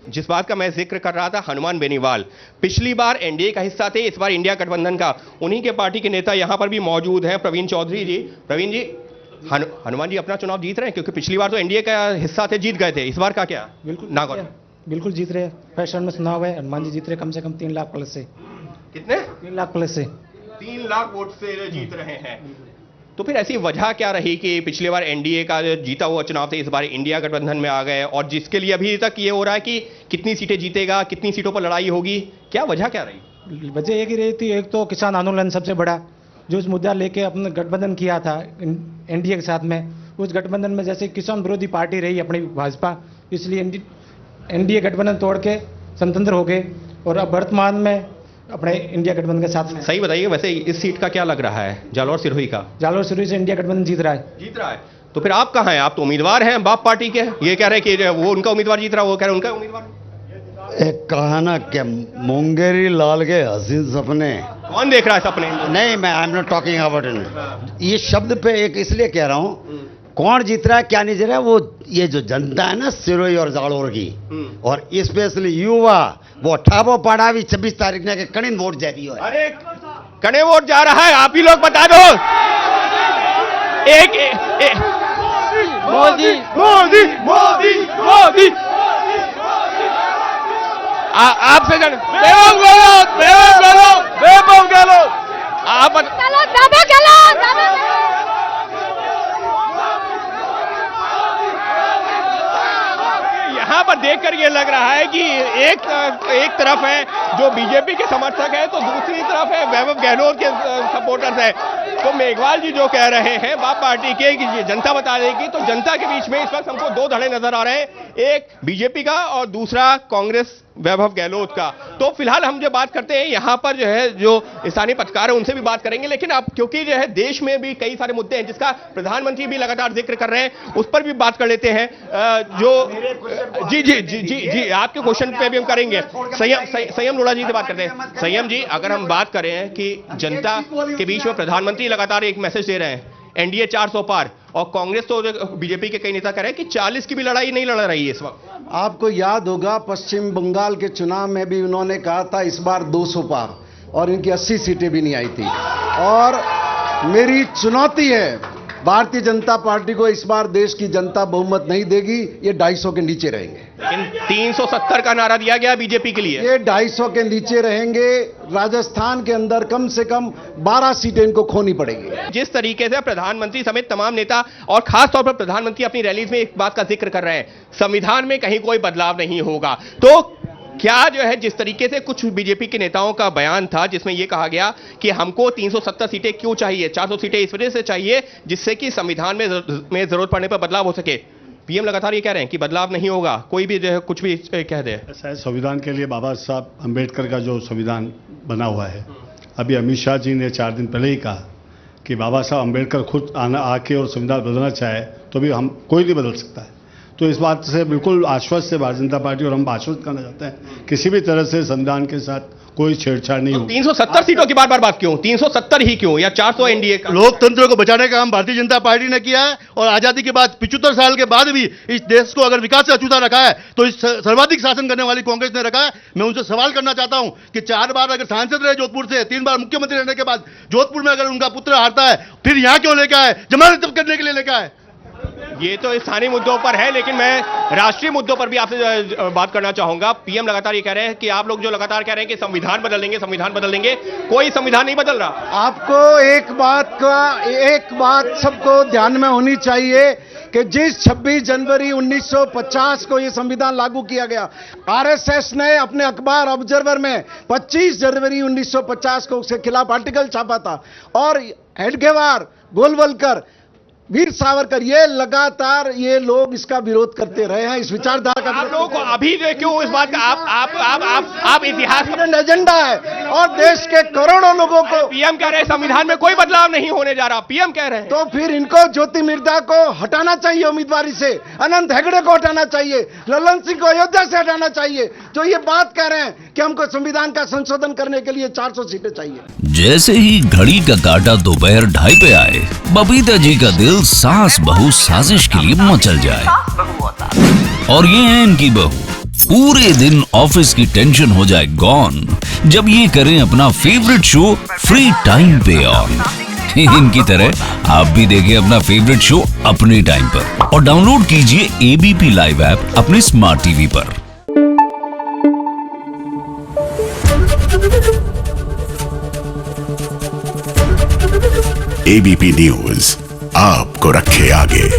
जिस बात का मैं जिक्र कर रहा था, हनुमान बेनीवाल पिछली बार एनडीए का हिस्सा थे, इस बार इंडिया गठबंधन का। उन्हीं के पार्टी के नेता यहां पर भी मौजूद हैं, प्रवीण चौधरी जी। प्रवीण जी, हनुमान जी अपना चुनाव जीत रहे हैं, क्योंकि पिछली बार तो एनडीए का हिस्सा थे, जीत गए थे। इस बार का क्या? बिल्कुल नागौर बिल्कुल जीत रहे हैं। फर्स्ट राउंड में चुनाव है, हनुमान जी जीत रहे कम से कम 3 लाख प्लस से। कितने? 3 लाख प्लस से। 3 लाख वोट से जीत रहे हैं। तो फिर ऐसी वजह क्या रही कि पिछली बार एनडीए का जो जीता हुआ चुनाव थे, इस बार इंडिया गठबंधन में आ गए, और जिसके लिए अभी तक ये हो रहा है कि कितनी सीटें जीतेगा, कितनी सीटों पर लड़ाई होगी, क्या वजह क्या रही? वजह एक ही रही थी, एक तो किसान आंदोलन सबसे बड़ा, जो इस मुद्दा लेके अपने गठबंधन किया था एनडीए के साथ में। उस गठबंधन में जैसे किसान विरोधी पार्टी रही अपनी भाजपा, इसलिए एनडीए गठबंधन तोड़ के स्वतंत्र हो गए, और अब वर्तमान में अपने इंडिया गठबंधन के साथ में। सही बताइए, वैसे इस सीट का क्या लग रहा है, जालौर सिरोही का? जालौर सिरोही से इंडिया गठबंधन जीत रहा है। तो फिर आप कहाँ हैं? आप तो उम्मीदवार हैं बाप पार्टी के। ये कह रहे हैं कि वो उनका उम्मीदवार जीत रहा है, वो कह रहे हैं उनका उम्मीदवार। एक कहा ना क्या, मुंगेरी लाल के हसीन सपने। कौन देख रहा है सपने? नहीं, मैं I am not talking about it. ये शब्द पे एक इसलिए कह रहा हूँ, कौन जीत रहा है क्या नहीं जीत रहा है, वो ये जो जनता है ना सिरोही और जालोर की, और स्पेशली युवा, वो ठाबो पाड़ा भी 26 तारीख ने के कड़िन वोट जा रही है। अरे कड़े वोट जा रहा है, आप ही लोग बता दो। एक मोदी मोदी मोदी मोदी आपसे जन आप यहाँ पर देखकर ये लग रहा है कि एक तरफ है जो बीजेपी के समर्थक है, तो दूसरी तरफ है वैभव गहलोत के सपोर्टर्स है। तो मेघवाल जी जो कह रहे हैं बाप पार्टी के कि ये जनता बता देगी, तो जनता के बीच में इस वक्त हमको 2 धड़े नजर आ रहे हैं, एक बीजेपी का और दूसरा कांग्रेस वैभव गहलोत का। तो फिलहाल हम जो बात करते हैं यहाँ पर जो है, जो स्थानीय पत्रकार है उनसे भी बात करेंगे, लेकिन अब क्योंकि जो है देश में भी कई सारे मुद्दे हैं जिसका प्रधानमंत्री भी लगातार जिक्र कर रहे हैं, उस पर भी बात कर लेते हैं। जो जी जी जी जी जी आपके क्वेश्चन पे भी हम करेंगे। संयम लोढ़ा जी से बात करते हैं। संयम जी, अगर हम बात करें कि जनता के बीच में प्रधानमंत्री लगातार एक मैसेज दे रहे हैं, एनडीए 400 पार, और कांग्रेस तो बीजेपी के कई नेता कह रहे हैं कि 40 की भी लड़ाई नहीं लड़ रही है इस वक्त। आपको याद होगा पश्चिम बंगाल के चुनाव में भी उन्होंने कहा था इस बार 200 पार, और इनकी 80 सीटें भी नहीं आई थी। और मेरी चुनौती है, भारतीय जनता पार्टी को इस बार देश की जनता बहुमत नहीं देगी, ये 250 के नीचे रहेंगे। लेकिन 370 का नारा दिया गया बीजेपी के लिए। ये 250 के नीचे रहेंगे। राजस्थान के अंदर कम से कम 12 सीटें इनको खोनी पड़ेगी। जिस तरीके से प्रधानमंत्री समेत तमाम नेता और खास तौर पर प्रधानमंत्री अपनी रैलीज में एक बात का जिक्र कर रहे हैं, संविधान में कहीं कोई बदलाव नहीं होगा, तो क्या जो है जिस तरीके से कुछ बीजेपी के नेताओं का बयान था जिसमें यह कहा गया कि हमको 370 सीटें क्यों चाहिए, 400 सीटें इस वजह से चाहिए जिससे कि संविधान में जरूरत पड़ने पर बदलाव हो सके। पीएम लगातार ये कह रहे हैं कि बदलाव नहीं होगा, कोई भी जो है कुछ भी कह दे। ऐसा है, संविधान के लिए बाबा साहब अंबेडकर का जो संविधान बना हुआ है, अभी अमित शाह जी ने 4 दिन पहले ही कहा कि बाबा साहब अंबेडकर खुद आके और संविधान बदलना चाहे तो भी हम कोई नहीं बदल सकता है। तो इस बात से बिल्कुल आश्वस्त है भारतीय जनता पार्टी, और हम आश्वस्त करना चाहते हैं किसी भी तरह से संविधान के साथ कोई छेड़छाड़ नहीं होगी। 370 सीटों की बार बार बात क्यों? 370 ही क्यों, या 400 एनडीए का? लोकतंत्र को बचाने का काम भारतीय जनता पार्टी ने किया है, और आजादी के बाद 75 साल के बाद भी इस देश को अगर विकास से अछूता रखा है तो इस सर्वाधिक शासन करने वाली कांग्रेस ने रखा है। मैं उनसे सवाल करना चाहता हूं कि 4 बार अगर सांसद रहे जोधपुर से, 3 बार मुख्यमंत्री रहने के बाद जोधपुर में अगर उनका पुत्र हारता है, फिर यहां क्यों लेकर आए? जमानत करने के लिए लेकर आए। ये तो स्थानीय मुद्दों पर है, लेकिन मैं राष्ट्रीय मुद्दों पर भी आपसे बात करना चाहूंगा। पीएम लगातार ये कह रहे हैं कि आप लोग जो लगातार कह रहे हैं कि संविधान बदल देंगे, संविधान बदल देंगे, कोई संविधान नहीं बदल रहा। आपको एक बात सबको ध्यान में होनी चाहिए कि जिस 26 जनवरी 1950 को यह संविधान लागू किया गया, आरएसएस ने अपने अखबार ऑब्जर्वर में 25 जनवरी 1950 को उसके खिलाफ आर्टिकल छापा था, और हेडगेवार, गोलवलकर, वीर सावरकर, ये लगातार ये लोग इसका विरोध करते रहे हैं, इस विचारधारा का। आप लोगों को अभी क्यों इस बात का आप इतिहास का एजेंडा है, और देश के करोड़ों लोगों को पीएम कह रहे हैं संविधान में कोई बदलाव नहीं होने जा रहा, पीएम कह रहे हैं। तो फिर इनको ज्योति मिर्धा को हटाना चाहिए उम्मीदवारी से, अनंत हेगड़े को हटाना चाहिए, ललन सिंह को अयोध्या से हटाना चाहिए, जो ये बात कह रहे हैं कि हमको संविधान का संशोधन करने के लिए 400 सीटें चाहिए। जैसे ही घड़ी का काटा दोपहर 2:30 पे आए, बबीता जी का दिल सास बहू साजिश के लिए मचल जाए। और ये है इनकी बहू, पूरे दिन ऑफिस की टेंशन हो जाए गॉन जब ये करें अपना फेवरेट शो फ्री टाइम पे ऑन। इनकी तरह आप भी देखें अपना फेवरेट शो अपने टाइम पर और डाउनलोड कीजिए एबीपी लाइव ऐप अपने स्मार्ट टीवी पर। एबीपी न्यूज आपको रखे आगे।